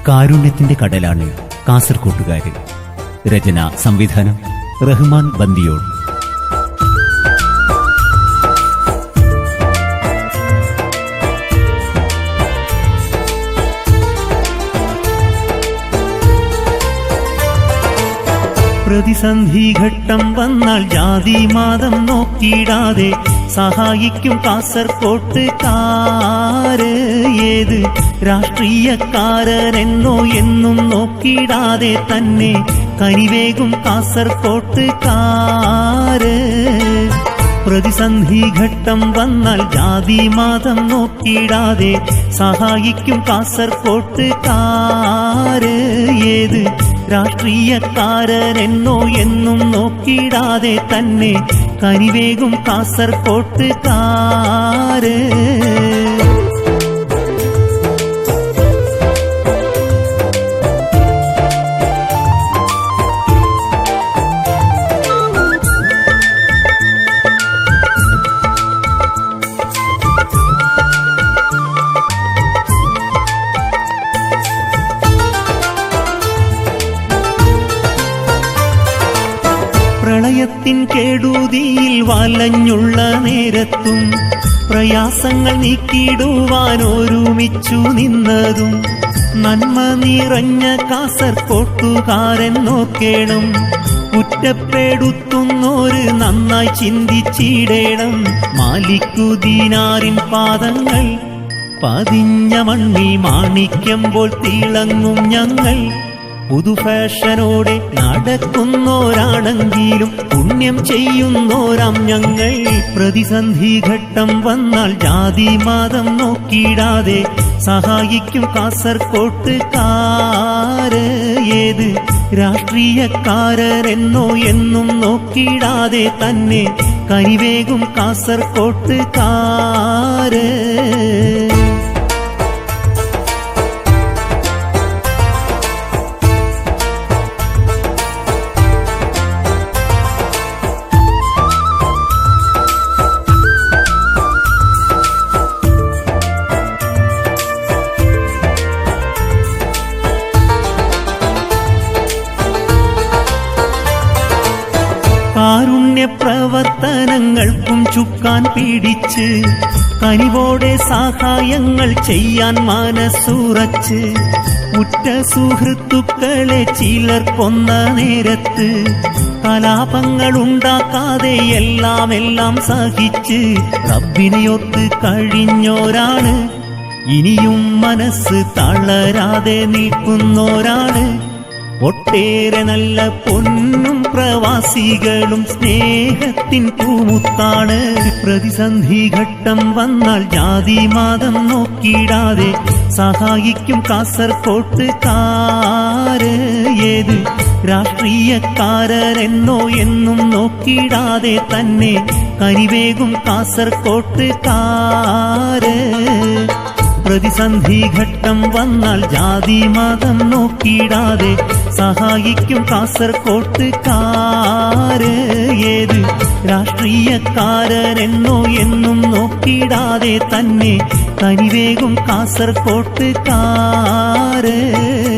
കാരുണ്യത്തിന്റെ കടലാണ് കാസർകോട്ടുകാര്. രചന സംവിധാനം റഹ്മാൻ ബന്ദിയോൾ. പ്രതിസന്ധി ഘട്ടം വന്നാൽ ജാതി മതം നോക്കിയിടാതെ സഹായിക്കും കാസർകോട്ടുകാര്. ഏത് രാഷ്ട്രീയക്കാരനെന്നോ എന്നും നോക്കിയിടാതെ തന്നെ കനിവേകും കാസർകോട്ടുകാര്. പ്രതിസന്ധി ഘട്ടം വന്നാൽ ജാതി മതം നോക്കിയിടാതെ സഹായിക്കും കാസർകോട്ടുകാര്. ഏത് രാഷ്ട്രീയക്കാരനെന്നോ എന്നും നോക്കിയിടാതെ തന്നെ കനിവേകും കാസർകോട്ടുകാര്. പ്രളയത്തിൻ കെടുതിയിൽ വലഞ്ഞുള്ള നേരത്തും പ്രയാസങ്ങൾ നീക്കിയിടുവാൻ ഒരുമിച്ചു നിന്നതും നന്മ നിറഞ്ഞ കാസർകോട്ടുകാരൻ നോക്കേണം. കുറ്റപ്പെടുത്തുന്നോര് നന്നായി ചിന്തിച്ചിടേണം. മാലിക്കുദീനാറിൻ പാദങ്ങൾ പതിഞ്ഞ മണ്ണിൽ മാണിക്യം പോൽ തിളങ്ങും ഞങ്ങൾ. പുതുഫാഷനോടെ നടക്കുന്നോരാണെങ്കിലും പുണ്യം ചെയ്യുന്നോരാം ഞങ്ങൾ. പ്രതിസന്ധി ഘട്ടം വന്നാൽ ജാതി മതം നോക്കിയിടാതെ സഹായിക്കും കാസർകോട്ടുകാര്. ഏത് രാഷ്ട്രീയക്കാരനെന്നോ എന്നും നോക്കിയിടാതെ തന്നെ കനിവേകും കാസർകോട്ടുകാര്. കാരുണ്യ പ്രവർത്തനങ്ങൾക്കും ചുക്കാൻ പിടിച്ച് കനിവോടെ സഹായങ്ങൾ ചെയ്യാൻ മനസ്സുറച്ച് ഉറ്റ സുഹൃത്തുക്കളെ ചിലർ കൊന്ന നേരത്ത് കലാപങ്ങളുണ്ടാക്കാതെ എല്ലാം സഹിച്ച് റബ്ബിനെയൊത്ത് കഴിഞ്ഞോരാണ്. ഇനിയും മനസ്സ് തളരാതെ നിൽക്കുന്നോരാണ്. ഒട്ടേറെ നല്ല പൊന്നും പ്രവാസികളും സ്നേഹത്തിൻ പൂമുത്താണ്. പ്രതിസന്ധി ഘട്ടം വന്നാൽ ജാതി മതം നോക്കിയിടാതെ സഹായിക്കും കാസർകോട്ടുകാര്. ഏത് രാഷ്ട്രീയക്കാരനെന്നോ എന്നും നോക്കിയിടാതെ തന്നെ കനിവേകും കാസർകോട്ടുകാര്. പ്രതിസന്ധി ഘട്ടം വന്നാൽ ജാതി മതം നോക്കിയിടാതെ സഹായിക്കും കാസർകോട്ടുകാര്. ഏത് രാഷ്ട്രീയക്കാരനെന്നോ എന്നും നോക്കിയിടാതെ തന്നെ കനിവേകും കാസർകോട്ടുകാര്.